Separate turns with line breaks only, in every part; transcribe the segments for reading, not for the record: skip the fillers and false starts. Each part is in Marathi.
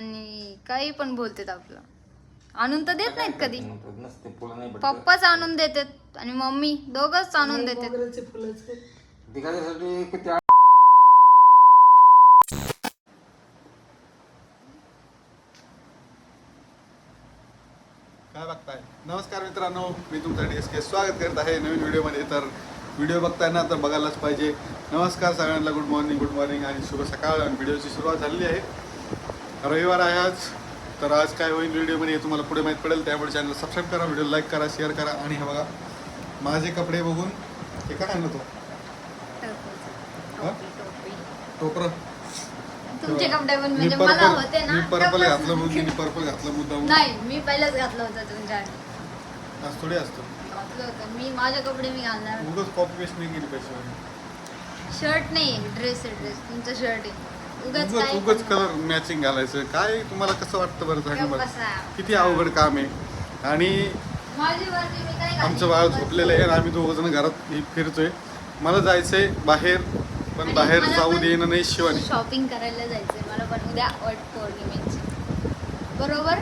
आणि काही पण बोलतात आपलं. आणून तर देत नाहीत कधी. पप्पाच आणून देतात आणि मम्मी दोघंच आणून देतात.
काय बघताय? नमस्कार मित्रांनो, मी तुमचं DSK स्वागत करत आहे नवीन व्हिडिओमध्ये. तर व्हिडिओ बघताना तर बघायलाच पाहिजे. नमस्कार सगळ्यांना, गुड मॉर्निंग आणि शुभ सकाळ. आणि व्हिडिओची सुरुवात झालेली आहे. रविवार आहे आज. तर आज काय होईल व्हिडिओमध्ये हे तुम्हाला पुढे माहीत पडेल. त्यामुळे चॅनल सबस्क्राईब करा, व्हिडिओ लाईक करा, शेअर करा. आणि हे बघा माझे कपडे बघून हे काय आणलं तो टोपरं.
तुमचे कपडे पण
मी
म्हणजे मला होते ना.
मी पर्पल घातलं म्हणून तिने पर्पल घातलं मुद्दाम.
नाही, मी पहिलेच घातलं होतं तुमच्या आधी.
आज थोडी असतं
घातलं होतं मी. माझे कपडे मी घालणार.
उगाच कॉपी पेस्ट नाही केली पैसे.
शर्ट नाही, ड्रेस आहे. ड्रेस तुमचं शर्ट आहे.
उगाच कलर मॅचिंग घालायचं. काय तुम्हाला कसं वाटतं बरं सांगा बरं.
बसा.
किती अवघड काम आहे. आणि
माझी वरती मी काय
आमचं बाळ झोपलेलं आहे आणि आम्ही दोघं जण घरात फिरतोय. मला जायचंय बाहेर, पण बाहेर जाऊ देणं नाही शिवानी.
शॉपिंग करायला जायचंय मला पण उद्या वट पौर्णिमेची. बरोबर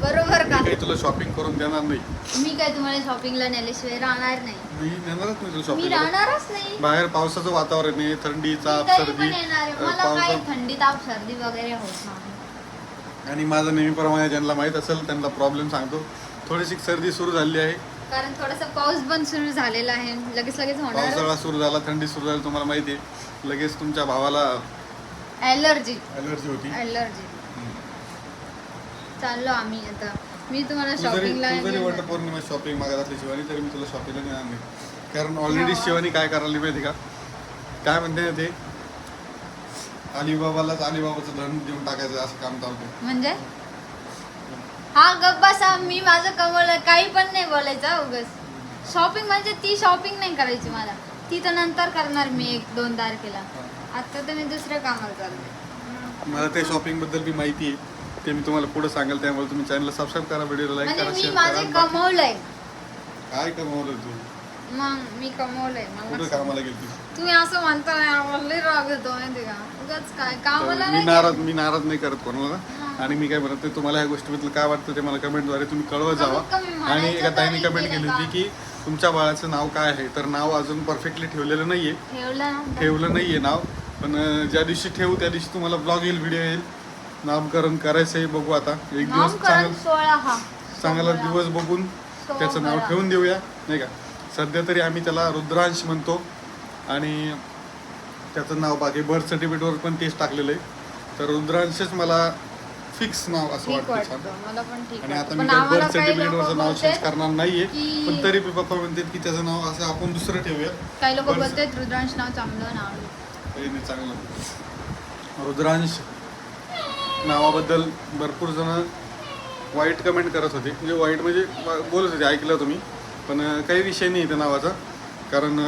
मी
का?
काही तुला शॉपिंग करून देणार नाही.
मी काय तुम्हाला शॉपिंगला नेल्याशिवाय राहणार नाही.
मी नेणारच नाही तुला
मी
शॉपिंग.
राहणारच नाही.
बाहेर पावसाचं वातावरण आहे, थंडी,
मी
ताप,
कधी
सर्दी.
पण येणार आहे. मला काय
पावसा
थंडी ताप सर्दी वगैरे होत नाही.
आणि माझं नेहमीप्रमाणे ज्यांना माहित असेल त्यांना प्रॉब्लेम सांगतो. थोडीशी सर्दी सुरू झाली आहे.
कारण थोडासा पाऊस पण सुरू झालेला आहे. लगेच होणार.
पावसाळा सुरू झाला, थंडी सुरू झाली, तुम्हाला माहिती आहे. लगेच तुमच्या भावाला
ॲलर्जी
होती.
चाललो आम्ही आता. मी तुम्हाला
तू जरी
शॉपिंगला
वटपौर्णिमा शॉपिंग मागत असली शिवानी, तरी मी तुला शॉपिंगला नेणार नाही. कारण ऑलरेडी शिवानी काय करायला माहिती का, काय म्हणते ना ते, अलिबाबालाच अलिबाबाचं धन देऊन टाकायचं असं काम चालतं.
म्हणजे हा गप्प बसा. मी माझं कमवलं, काही पण नाही बोलायचं उगाच. शॉपिंग म्हणजे ती शॉपिंग नाही करायची मला. ती तर नंतर करणार मी 1-2 तारखेला. आता तर मी दुसऱ्या कामाला चालले.
मला ते शॉपिंग बद्दल बी माहिती आहे. ते मी तुम्हाला पुढे सांगेल. त्यामुळे तुम्ही चॅनलला सबस्क्राईब करा, व्हिडिओला लाईक
म्हणजे
करा,
मी
शेअर
माझं
करा.
कमवलंय.
काय कमवलं तू?
मग मी कमवलंय.
कुठे कामाला गेली?
तुम्ही असं म्हणता लय राग येतो माहिती का. उगाच काय कामाला
मी
नाही
नाराज नाही करत कोणाला. आणि मी काय म्हणत तुम्हाला ह्या गोष्टीबद्दल काय वाटतं ते मला कमेंटद्वारे तुम्ही कळवत जावा.
कमीत कमी
आणि एका
म्हणायचं
ताईने
तरी
कमेंट
केलं
केली
का?
होती की तुमच्या बाळाचं नाव काय आहे. तर नाव अजून परफेक्टली ठेवलेलं नाहीये. ठेवलं नाहीये नाव. पण ज्या दिवशी ठेवू त्या दिवशी तुम्हाला ब्लॉग येईल, व्हिडिओ येईल. नामकरण करायचंय, बघू आता. एक दिवस चांगला दिवस बघून त्याचं नाव ठेवून देऊया, नाही का. सध्या तरी आम्ही त्याला रुद्रांश म्हणतो. आणि त्याचं नाव बाकी बर्थ सर्टिफिकेटवर पण तेच टाकलेलं आहे. तर रुद्रांशच मला फिक्स नाव असं वाटतं छान. आणि आता मी काय बर्थ सर्टिफिकेटवरचं नाव चेंज करणार नाहीये. पण तरी पप्पा म्हणतात की त्याचं नाव असं आपण दुसरं ठेवूया.
काही लोक बोलतात रुद्रांश नाव चांगलं नाव.
काही नाही, चांगलं. रुद्रांश नावाबद्दल भरपूर जण वाईट कमेंट करत होते. म्हणजे वाईट म्हणजे बोलत होते, ऐकलं तुम्ही. पण काही विषय नाही त्या नावाचा. कारण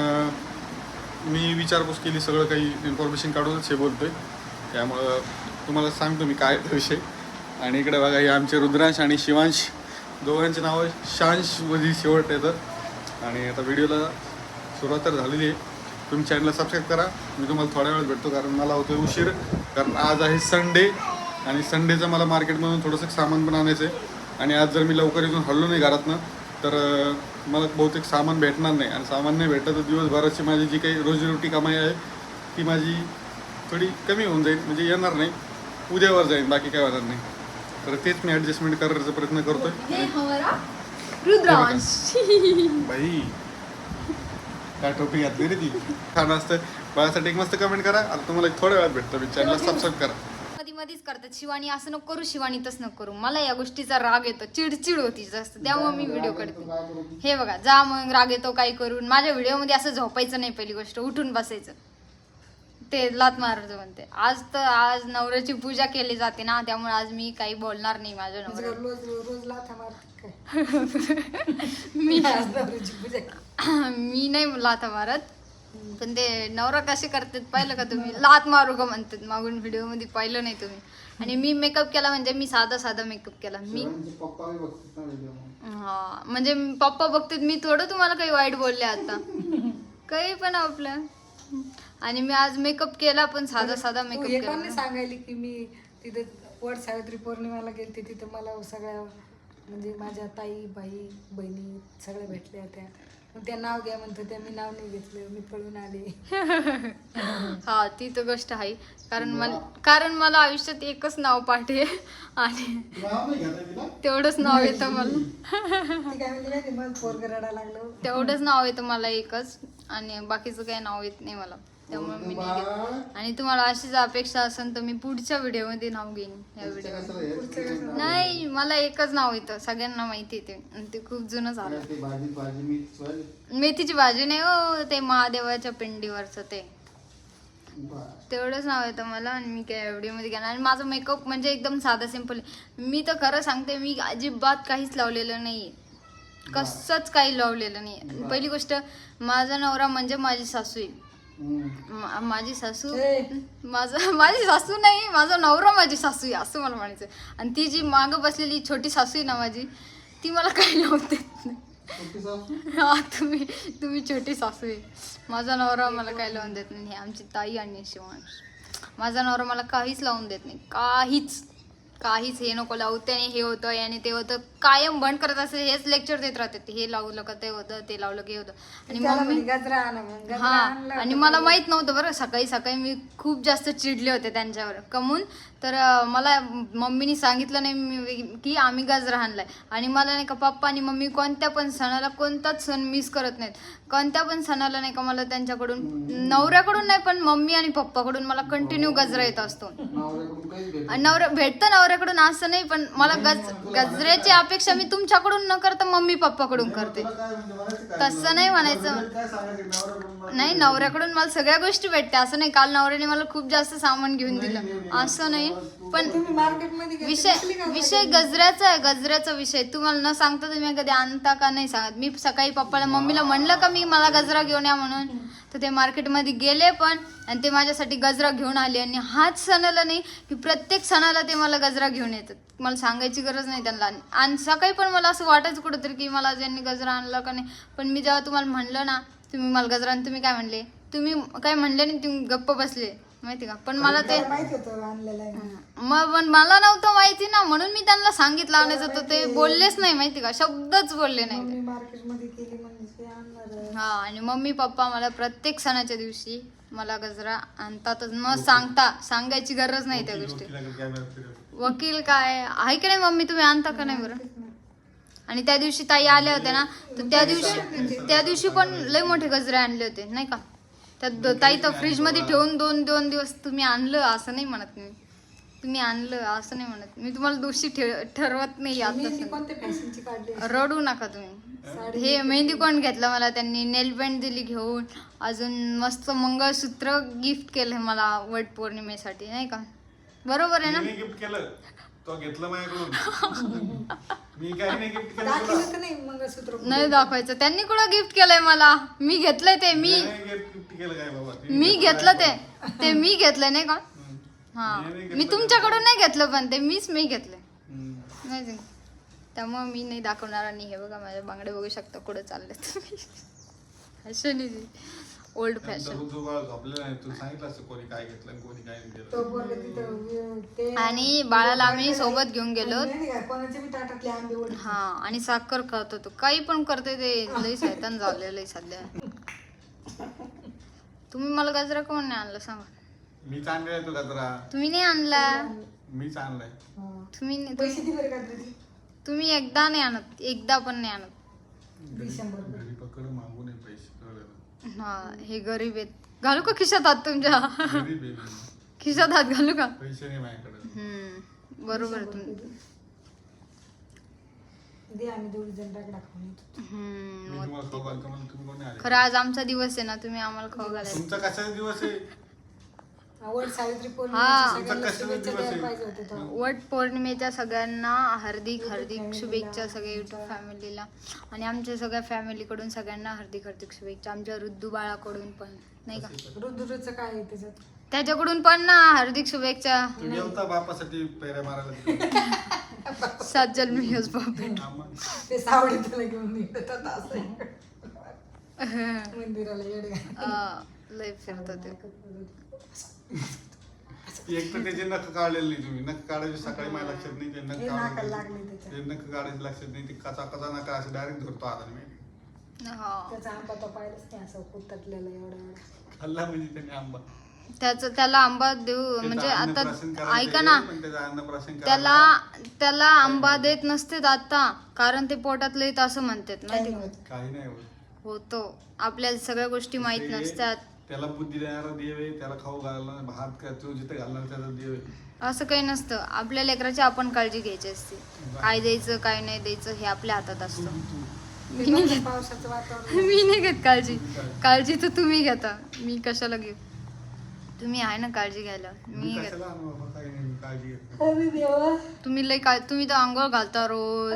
मी विचारपूस केली, सगळं काही इन्फॉर्मेशन काढूनच हे बोलतोय. त्यामुळं तुम्हाला सांगतो मी काय तो विषय. आणि इकडे बघा, हे आमचे रुद्रांश आणि शिवांश, दोघांचे नावं शांश मध्ये शेवट येतं. आणि आता व्हिडिओला सुरुवात तर झालेली आहे. तुम्ही चॅनलला सबस्क्राईब करा. मी तुम्हाला थोड्या वेळात भेटतो, कारण मला होतोय उशीर. कारण आज आहे संडे आणि संडेचं मला मार्केटमधून थोडंसं सामान पण आणायचं आहे. आणि आज जर मी लवकर इथून हल्लो नाही घरातनं तर मला बहुतेक सामान भेटणार नाही. आणि सामान नाही भेटलं तर दिवसभराची माझी जी काही रोजीरोटी कमाई आहे ती माझी थोडी कमी होऊन जाईल. म्हणजे येणार नाही, उद्यावर जाईल, बाकी काय होणार नाही. तर तेच मी ॲडजस्टमेंट करायचा प्रयत्न करतोय. बाई काय टोपी घातली रे ती. छान असतं. बाळासाठी एक मस्त कमेंट करा. आता तुम्हाला एक थोड्या वेळात भेटतो. मी चॅनलला सबस्क्राईब करा.
मधीच करतात शिवानी असं नको करू, शिवानी तसं नको करू. मला या गोष्टीचा राग येतो, चिडचिड होती जास्त. त्यामुळे मी व्हिडिओ करते. हे बघा, जा मग राग येतो काही करून. माझ्या व्हिडिओमध्ये असं झोपायचं नाही. पहिली गोष्ट उठून बसायचं. ते लात मारायचं म्हणते. आज नवऱ्याची पूजा केली जाते ना, त्यामुळे आज मी काही बोलणार नाही माझ्या नवऱ्याला. मी नाही लाथा मारत. पण ते नवरा कसे करतात पाहिलं का तुम्ही. लात मारू का म्हणतात मागून, व्हिडिओ मध्ये पाहिलं नाही तुम्ही. आणि मी मेकअप केला म्हणजे मी साधा मेकअप केला मी. हा म्हणजे पप्पा बघतात. मी थोडं तुम्हाला काही वाईट बोलले आता, काही पण आपलं. आणि मी आज मेकअप केला पण साधा मेकअप केला.
सांगायली की मी तिथे वट सावित्री पौर्णिमाला गेलते, तिथे मला सगळ्या म्हणजे माझ्या ताई बाई बहिणी सगळ्या भेटल्या होत्या. मग त्या नाव घ्या म्हणतो, त्या मी नाव नाही घेतलं, मी पळून आले.
हा ती तर गोष्ट आहे. कारण मला आयुष्यात एकच नाव पाठ आहे आणि तेवढंच नाव येतं मला.
ती काय म्हणजे माहिती, मग पोरगं रडायला लागलं.
तेवढंच नाव येतं मला एकच, आणि बाकीचं काही नाव येत नाही मला, त्यामुळे मी नाही घेत. आणि तुम्हाला अशीच अपेक्षा असेल तर मी पुढच्या व्हिडिओमध्ये नाव घेईन. या व्हिडिओ नाही, मला एकच नाव येतं, सगळ्यांना माहिती आहे ते, आणि ते खूप जुनं झालं. मेथीची भाजी नाही हो, ते महादेवाच्या पिंडीवरचं ते, तेवढंच नाव येतं मला. आणि मी काय व्हिडिओमध्ये घेणार. आणि माझा मेकअप म्हणजे एकदम साधा सिंपल आहे. मी तर खरं सांगते, मी अजिबात काहीच लावलेलं नाहीये, कसंच काही लावलेलं नाही. पहिली गोष्ट, माझा नवरा म्हणजे माझी सासू आहे. माझी सासू माझी सासू नाही, माझा नवरा माझी सासू आहे असं मला म्हणायचं. आणि ती जी मागं बसलेली छोटी सासू आहे ना माझी, ती मला काही लावून देत नाही. हा, तुम्ही छोटी सासू आहे. माझा नवरा मला काही लावून देत नाही. आमची ताई आणि शिवांश, माझा नवरा मला काहीच लावून देत नाही, काहीच. हे नको लावू, त्याने हे होतं, याने ते होतं, कायम बंद करत असे, हेच लेक्चर देत राहते. हे लावलं का ते होतं, ते लावलं की होतं. आणि मम्मी
गजरा आणा म्हणून गजरा
हा,
आणला.
आणि मला माहित नव्हतं बरं. सकाळी मी खूप जास्त चिडले होते त्यांच्यावर. कमून तर मला मम्मीनी सांगितलं नाही की आम्ही गजरा आणलाय. आणि मला नाही का पप्पा आणि मम्मी कोणत्या पण सणाला, कोणताच सण मिस करत नाहीत. कोणत्या पण सणाला नाही का मला त्यांच्याकडून, नवऱ्याकडून नाही पण मम्मी आणि पप्पाकडून मला कंटिन्यू गजरा येत असतो. नवरा भेटतं नवऱ्याकडून असं नाही, पण मला गजऱ्याची अपेक्षा मी तुमच्याकडून न करता मम्मी पप्पाकडून करते. तसं नाही म्हणायचं, नाही, नवऱ्याकडून मला सगळ्या गोष्टी भेटते असं नाही. काल नवऱ्याने मला खूप जास्त सामान घेऊन दिलं असं नाही, पण विषय गजऱ्याचा आहे. गजऱ्याचा विषय तुम्हाला न सांगता तुम्ही कधी आणता का नाही सांगत. मी सकाळी पप्पाला मम्मीला म्हणलं का मी मला गजरा घेऊन या म्हणून, तर ते मार्केटमध्ये गेले पण, आणि ते माझ्यासाठी गजरा घेऊन आले. आणि हाच सणाला नाही की प्रत्येक सणाला ते मला गजरा घेऊन येतात. मला सांगायची गरज नाही त्यांना. आणि सकाळी पण मला असं वाटायचं कुठंतरी की मला ज्यांनी गजरा आणला का नाही. पण मी जेव्हा तुम्हाला म्हणलं ना तुम्ही मला गजरा, आणि तुम्ही काय म्हणले, तुम्ही काय म्हणले नाही, तुम्ही गप्प बसले माहिती का. पण मला ते
माहिती होतं आणलेलं आहे.
मग मला नव्हतं माहिती ना, म्हणून मी त्यांना सांगितलं आणायचं, तर ते बोललेच नाही माहिती का, शब्दच बोलले नाही.
मी मार्केटमध्ये गेली म्हणजे ते आणणार.
हा, आणि मम्मी पप्पा मला प्रत्येक सणाच्या दिवशी मला गजरा आणतातच, न सांगता. सांगायची गरज नाही त्या गोष्टी. वकील काय आहे की नाही मम्मी, तुम्ही आणता का नाही बरं. आणि त्या दिवशी ताई आल्या होत्या ना, तर त्या दिवशी पण लय मोठे गजरे आणले होते नाही का. त्या ताई तर फ्रीज मध्ये ठेवून दोन दिवस. तुम्ही आणलं असं नाही म्हणत मी, तुम्ही आणलं असं नाही म्हणत मी, तुम्हाला दोषी ठरवत नाही. आता रडू नका तुम्ही. हे मेहंदी कोण घेतलं मला, त्यांनी नेल पेंट दिली घेऊन, अजून मस्त मंगळसूत्र गिफ्ट केलं मला वट पौर्णिमेसाठी नाही का. बरोबर आहे ना.
गिफ्ट केलं तो घेतलं माझ्याकडून. मी काही नाही गिफ्ट केलं.
नाही मंगळसूत्र
नाही दाखवायचं. त्यांनी कुठं गिफ्ट केलंय मला, मी घेतलंय ते. मी घेतलं ते मी घेतलंय नाही का. हा, मी तुमच्याकडून नाही घेतलं, पण ते मी घेतलंय नाही. त्यामुळे मी नाही दाखवणार. आणि हे बघा माझ्या बांगडे बघू शकता कुठं चालले तुम्ही. Fashion is old fashion. आणि बाळाला आम्ही सोबत घेऊन गेलो. हा, आणि साखर खात होतो. काही पण करते ते, लई सैतान झालेलं सध्या. तुम्ही मला गजरा कोण नाही आणला सांगा.
मी आणलाय तो गजरा.
तुम्ही नाही आणला.
मीच आणलाय.
तुम्ही एकदा नाही आणत, एकदा पण नाही आणत.
घरी पकड मागू नये पैसे.
हा, हे गरीब आहेत. घालू का खिशात हात तुमच्या. खिशात हात घालू का.
पैसे नाही माझ्याकडे.
बरोबर तुम्ही. खरं आज आमचा दिवस आहे ना, तुम्ही आम्हाला खाऊ घालायचं.
तुमचा कशाचा दिवस आहे.
वट सावित्री
वट पौर्णिमेच्या सगळ्यांना हार्दिक शुभेच्छा, सगळ्या युट्यूब फॅमिलीला. आणि आमच्या सगळ्या फॅमिलीकडून सगळ्यांना हार्दिक शुभेच्छा. आमच्या रुद्दू बाळाकडून पण नाही का.
रुद्दूचं काय आहे त्याच्यात,
त्याच्याकडून पण ना हार्दिक शुभेच्छा.
तुम्ही होता बापासाठी पेऱ्या मारायला.
7 जन्मी हेच बाप.
ते सावडीला घेऊन निघतात असं मंदिराला येडे
लय फिरत होते.
एक तर त्याचे नख काढलेले नाही तुम्ही, नख काढायचे सकाळी मला लक्षात नाही, ते नख
हे नाकाला
काढायचे
लागले त्याच्या.
ते नख काढायचे लक्षात नाही, ते कचा कचा नका असं डायरेक्ट धरतो हाताने मी.
हा
त्याचा आंबा तो पाहिलंच नाही असं कुतटलेला एवढा
खाल्ला म्हणजे त्याने आंबा.
त्याला आंबा देऊ
त्याचं
म्हणजे
अन्नप्राशन
आता
करायचं
ऐका
आहे,
ना,
पण त्याचं अन्नप्राशन
त्याला आंबा देत नसते आता, कारण ते पोटातलं येतं असं म्हणतात माहिती का?
काही नाही होत.
होतो, आपल्याला सगळ्या गोष्टी माहित
ते
नसतात.
त्याला बुद्धी देणारा देव आहे, त्याला खाऊ घालणार भात काय तो जिथे घालणार त्याचा देव आहे.
असं काही नसतं, आपल्या लेकराची आपण काळजी घ्यायची असते. काय द्यायचं काय नाही द्यायचं हे आपल्या हातात असतं.
पावसाचं वातावरण
मी नाही घेत काळजी तर तुम्ही घेता, मी कशाला घेऊ? तुम्ही आहे ना काळजी घ्यायला, मी घेत.
कशाला आणू बाबा, काही नाही, काळजी घेत.
अरे देवा.
तुम्ही लय काय, तुम्ही तर आंघोळ घालता रोज,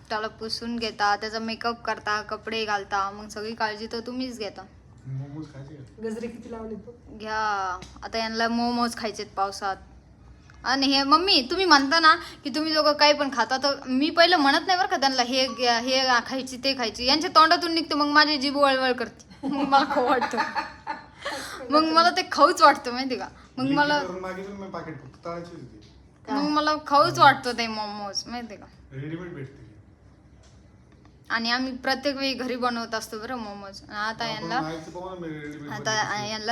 त्याला पुसून घेता, त्याचा मेकअप करता, कपडे घालता, मग सगळी काळजी तर तुम्हीच घेता.
मोमोज खायचे का?
गजरे किती लावले तू?
घ्या, आता यांना मोमोज खायचेत पावसात. आणि हे मम्मी तुम्ही म्हणता ना की तुम्ही लोक काही पण खाता, तर मी पहिलं म्हणत नाही बरं का त्यांना हे हे खायची ते खायची, यांच्या तोंडातून निघतं, मग माझी जीभ वळवळ करते, मग मला खाऊ वाटतं, मग मला ते खाऊच वाटतं माहिती का, मग मला
मागितलं मी पाकिट फक्त तळायचीच होती.
मग मला खाऊच वाटतं ते मोमोज माहिती का.
रेडीमेड भेटते.
आणि आम्ही प्रत्येक वेळी घरी बनवत असतो बरं मोमोज. आता यांना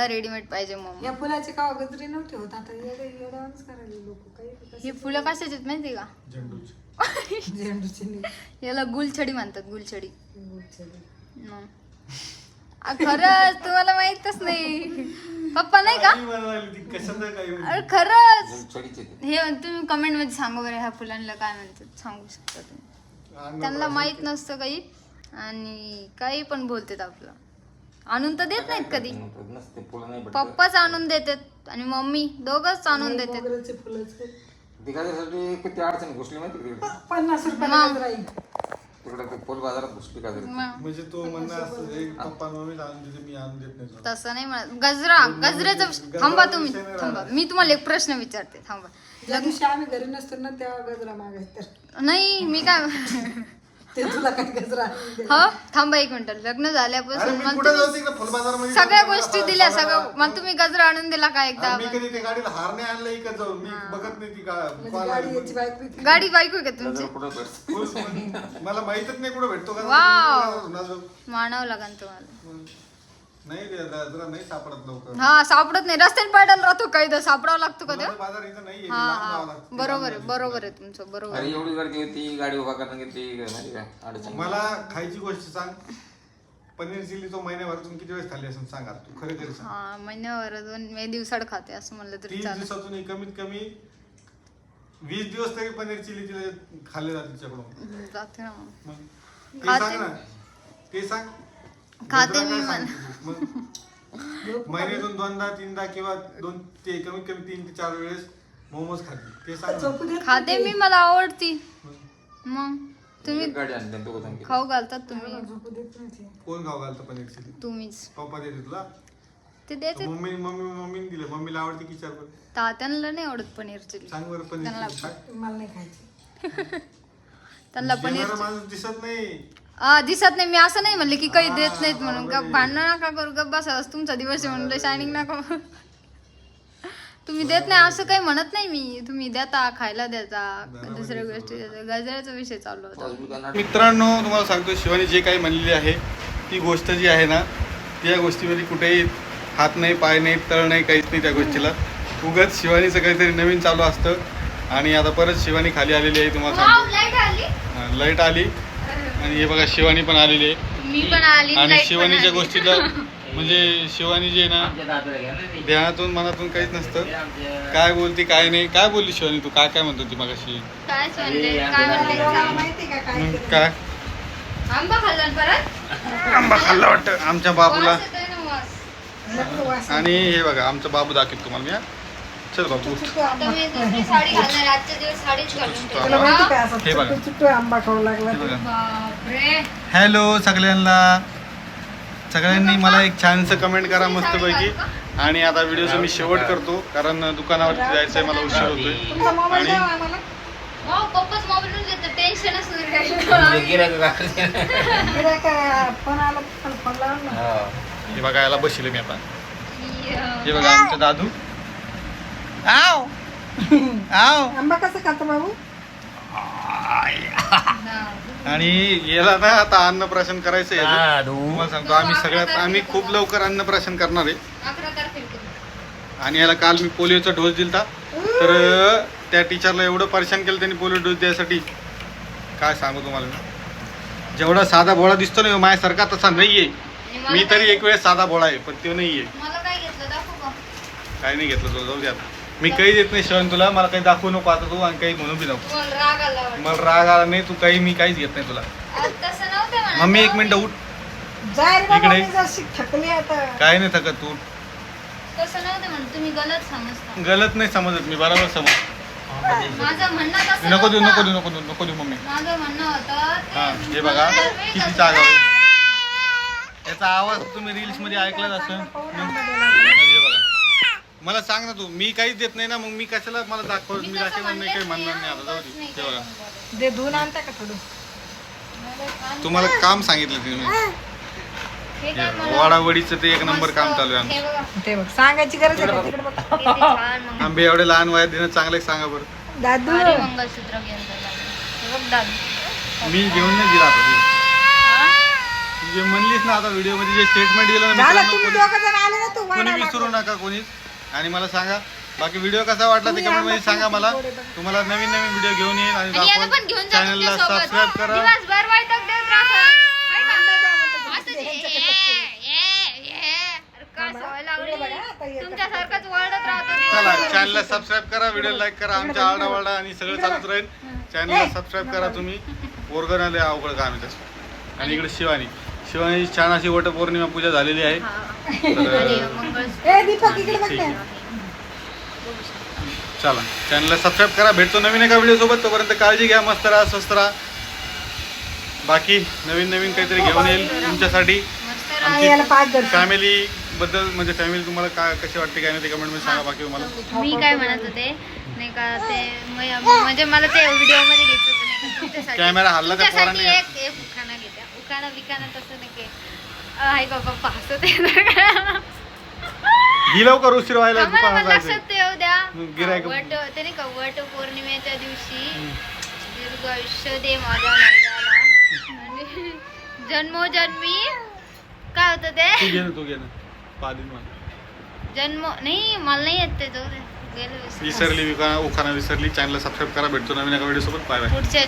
रेडीमेड पाहिजे मोमोज.
या फुलाचे का गजरे नव्हते होत, आता येड्यावरच करायला लोक काही
हे फुलं कशाचे आहेत माहिती का?
झेंडूचे नाही.
याला गुलछडी म्हणतात, गुलछडी.
गुलछडी.
मग. खरंच तुम्हाला माहितच नाही पप्पा नाही का? अरे खरंच हे तुम्ही कमेंट मध्ये सांगा बरं, ह्या फुलांना काय म्हणतात सांगू शकता तुम्ही. त्यांना माहित नसतं काही आणि काही पण बोलतात. आपलं आणून तर देत नाहीत कधी, पप्पाच आणून देतात आणि मम्मी दोघच आणून देतात.
मोगऱ्याचे फुलाचे
किती अडचण घुसली माहिती
50 रुपयाला गजरा येईल.
तिकडे ते फुल बाजारात घुसली का
म्हणजे तो म्हणणं असं एक पप्पा मम्मी आणून देते, मी आणून देत नाही.
तसं नाही म्हणत. गजऱ्याचं थांबा तुम्ही, थांबा मी तुम्हाला एक प्रश्न विचारते, थांबा.
ज्या दिवशी आम्ही घरी नसतो ना तेव्हा गजरा मागायचं तर
नाही मी काय
ते तुला काय गजरा आणून दे.
हो थांबा एक मिनिट. लग्न झाल्यापासून
अरे मी
मला
कुठे
तुम्ही
जाऊ तिकडे फुलबाजारमध्ये
सगळ्या
जाऊ,
गोष्टी
मला
दिल्या,
साला-
सगळं मला तुम्ही गजरा आणून दिला का एकदा?
मी कधी ते गाडीला हार नाही आणलं इकडे जाऊन, मी बघत नाही ती
म्हणजे गाडी याची बायको इथे.
गाडी बायको आहे का तुमची?
मला माहितच नाही कुठे भेटतो का.
वाव.
माझं-
मानावं लागेल तुम्हाला.
नाही रे, जरा नाही सापडत लवकर.
हा सापडत नाही, रस्त्याने पडायला राहतो काही सापडावं लागतो का ते?
फुलाचा बाजार इथं नाहीये,
हा
लांब
हा
जावं लागतं.
बरोबर आहे, बरोबर आहे तुमचं, बरोबर
अरे
आहे.
एवढी गर्दी होती, गाडी उभा करणं घेतली माहिती का अडचण.
मला खायची गोष्ट सांग, पनीर चिल्ली तो महिन्याभरातून किती वेळेस खाल्ली असं सांगा तू, खरं खरं सांग.
हा महिन्यावर 2 दिवसाड खाते असं म्हणलं तरी
30
चालेल.
दिवसातून कमीत कमी 20 दिवस तरी पनीर चिल्ली तिला खाल्ले जाते तिच्याकडून.
जाते ना मग.
मग ते
खाते.
सांग ना, ते सांग.
खाते
दुसरं
मी
काय सांग मग. महिन्यातून 2दा 3दा किंवा ते कमीत कमी 3 ते 4 वेळेस मोमोज खाते, ते सांग ना.
झोपू देत
खाते मी, मला आवडती. मग तुम्ही
एक गाडी आणली तो सांगितलं
खाऊ घालतात तुम्ही,
नाही, झोपू देत नाही ते.
कोण खाऊ घालतं पनीर चिल्ली?
तुम्हीच.
पप्पा देते तुला?
ते देते.
मम्मीने दिलं. मम्मीला आवडते की विचार बरं.
तात्यांना नाही आवडत पनीर चिली.
सांग बरं पनीर
त्यांना
चिल्ली सांग.
मला नाही खायची.
त्यांना पनीर
देणारा माणूस दिसत नाही.
दिसत नाही. मी असं नाही म्हणले की काही देत नाहीत म्हणून. गप भांडण नका करू, गप बसा. आज तुमचा दिवस आहे म्हणलं, शायनिंग नका. तुम्ही देत नाही असं काही म्हणत नाही मी. तुम्ही देता, खायला देता, दुसऱ्या गोष्टी देता. गजऱ्याचा विषय चालू होता.
मित्रांनो तुम्हाला सांगतो, शिवानी जे काही म्हणलेली आहे ती गोष्ट जी आहे ना, त्या गोष्टीमध्ये कुठेही हात नाही, पाय नाही, तळ नाही, काहीच नाही त्या गोष्टीला. उगाच शिवानीचं काहीतरी नवीन चालू असतं. आणि आता परत शिवानी खाली आलेली आहे, तुम्हाला सांगतो. लाईट आली आणि हे बघा शिवानी पण आलेली आहे.
मी पण आली
आणि शिवानीच्या गोष्टीला म्हणजे शिवानी जी आहे ना, ध्यानातून मनातून काहीच नसतं. काय बोलती काय नाही. काय बोलली शिवानी तू? काय काय म्हणतो ती मगाशी?
काय म्हणले, काय म्हणले?
तुम्हाला माहिती का काय केलं?
काय
आंबा खाल्ला ना परत?
आंबा खाल्ला वाटतं आमच्या बाबूला.
वास येतोय ना, वास.
नको वास.
आणि हे बघा आमचा बाबू दाखवतो तुम्हाला मी. हा. चल बाबू उठ.
चुट्टू
आता
आंबा.
मी दुसरी साडी घालणार, आजच्या दिवस साडीच घालून
तुला
ठेवणार.
माहिती काय असं
हे बघा.
चुट्टू चुट्टू आंबा खाऊ लागला.
हे बघा.
बापरे.
हॅलो सगळ्यांना. सगळ्यांनी मला एक छानसं कमेंट करा मस्तपैकी. आणि आता व्हिडिओचं मी शेवट करतो, कारण दुकानावरती जायचं आहे, मला उशीर होतोय.
तुमचा मोबाईल
आणि
द्यावा आम्हाला.
पप्पाच मोबाईल घेतो, टेन्शनच नाही राहिलं.
गिऱ्हाईक फोन आला तर फोन लावून ना.
हे बघा याला बसले मी आता. हे बघा आमचे दादू. आव आव
आंबा कसा खातो बाबू?
आणि याला ना आता अन्नप्राशन करायचं आहे याचं. तुम्हाला सांगतो आम्ही खूप लवकर अन्नप्राशन करणार आहे
11 तारखेला करू.
आणि याला काल मी पोलिओचा डोस दिलता तर त्या टीचरला एवढं परेशान केलं त्यांनी पोलिओ डोस द्यायसाठी काय सांगू तुम्हाला मी. जेवढा साधा भोळा दिसतो ना माझ्यासारखा तसा नाहीये.
आणि मला
मी तरी
काय-
एक वेळेस साधा भोळा आहे पण तो नाहीये.
मला काय घेतलं दाखवू का?
काय नाही घेतलं तुला, जाऊ दे आता. मी काही देत नाही शिवण तुला, मला काही दाखवू नको आता तू आणि काही म्हणू बी नको.
मला राग आला वाटतं.
मला राग आला नाही, तू काही मी काहीच घेत नाही तुला.
तसं नव्हतं म्हणा.
मम्मी एक मिनिट उठ.
जाय रे बाबा,
इकडे.
मी जशी थकली आता.
काय नाही थकत तू.
तसं नव्हतं म्हणा, तुम्ही गलत समजता.
गलत नाही समजत मी, बरोबर समज.
माझं म्हणणं तसं
नको देऊ
नव्हतं.
नको देऊ नको देऊ नको देऊ मम्मी.
माझं म्हणणं होतं ते
हा हे बघा
मला वेगळं
किती
कसं
जागा
काय?
याचा आवाज तुम्ही रील्स मध्ये ऐकलाच असं. हे बघा मला सांग ना तू, मी काहीच देत नाही ना मग मी कशाला मला दाखव. मी
तसं
दाखवणार नाही, काही
म्हणलेच
म्हणणार नाही आता, जाऊ
म्हणलंच
दे.
नाही
हे बघा
काही.
दे धुवून आणता का थोडं?
तुम्हाला काम सांगितलं तिने मी.
हे काय मला-
वाडावडीचं ते एक नंबर
मस्त.
काम चालू आहे
हे
आमचं.
बघा.
ते बघ, सांगायची गरज आहे का? तिकडे बघ.
किती छान मंगळ-
आंबे एवढे लहान वयात देणं चांगलं आहे, सांगा बरं.
दादू
भारी मंगळसूत्र घेऊन जायला लागलं. हे बघ दादू.
मी घेऊन नाही दिला आता
हा?
तू जे म्हणलीस ना आता व्हिडिओ मध्ये जे स्टेटमेंट दिलं ना
झालं,
मित्रांनो,
तुम्ही दोघं जण आले ना, तू
कोणी
वाढा
विसरू
लागला.
नका कोणीच. आणि मला सांगा बाकी व्हिडिओ कसा वाटला ते
तुम्ही
कमेंट मध्ये
आंबा
सांगा मला.
किती गोड आहे.
तुम्हाला नवीन नवीन व्हिडिओ घेऊन येईल आणि
आणि याला
आपण
पण घेऊन जा
चॅनलला
तुमच्यासोबत.
सबस्क्राईब करा.
दिवसभर वैताग देत राहता. हाय का?
अंडा द्या म्हणतो,
असंच
ते
ये,
ह्यांच्याकडे लक्ष द्या.
अरे काय सवय लावली.
इकडे बघा, आता येतं.
तुमच्यासारखंच वळत राहतो
चला
दिवसभर.
चॅनलला सबस्क्राईब करा, व्हिडिओ लाईक करा, आमच्या आरडाओरडा आणि सगळं चालूच राहील. चॅनलला सबस्क्राईब करा तुम्ही. पोरगण आले अवघड काम आहे तसं. आणि इकडे शिवानी छान अशी वटपौर्णिमा पूजा झालेली आहे.
हा.
तर
आणि मंगळसूत्र.
ए दीपक इकडे बघ
ठीक
ना.
आहे. चला चॅनलला सबस्क्राईब करा. भेटतो नवीन एका व्हिडिओ सोबत. तोपर्यंत काळजी घ्या, मस्त राहा, स्वस्त राहा. बाकी नवीन नवीन काहीतरी घेऊन येईल तुमच्यासाठी.
मस्त
आणि
राहा.
याला पाच दर्शन.
फॅमिली बद्दल म्हणजे फॅमिली तुम्हाला काय कशी वाटते काय नाही ते कमेंट मध्ये सांगा. बाकी तुम्हाला
मी काय म्हणत होते नाही का ते म्हणजे मला ते व्हिडिओ मध्ये घ्यायचं होतं नाही का तुमच्यासाठी.
कॅमेरा हल्ला त्या
तुमच्यासाठी
पोराने.
एक उखाणा घेत्या. उखाणा बिखाणा तसं नाही की हाय बाबा हसत आहे.
ही लवकर उशीर व्हायला
आम्हाला
दुकानात
पण
जायचं.
लक्षात ठेव द्या.
गिऱ्हाईक-
वट ते नाही का वट पौर्णिमेच्या दिवशी दीर्घ आयुष्य दे माझ्या नवऱ्याला आणि जन्मोजन्मी काय होतं ते
तू घे ना पादी मला.
जन्म नाही मला नाही येत ते जाऊ दे गेलं विसरून.
विसरली उखाणा विसरली. चॅनलला सबस्क्राईब करा. भेटतो नवीन एका व्हिडिओ सोबत. Bye bye.
पुढच्या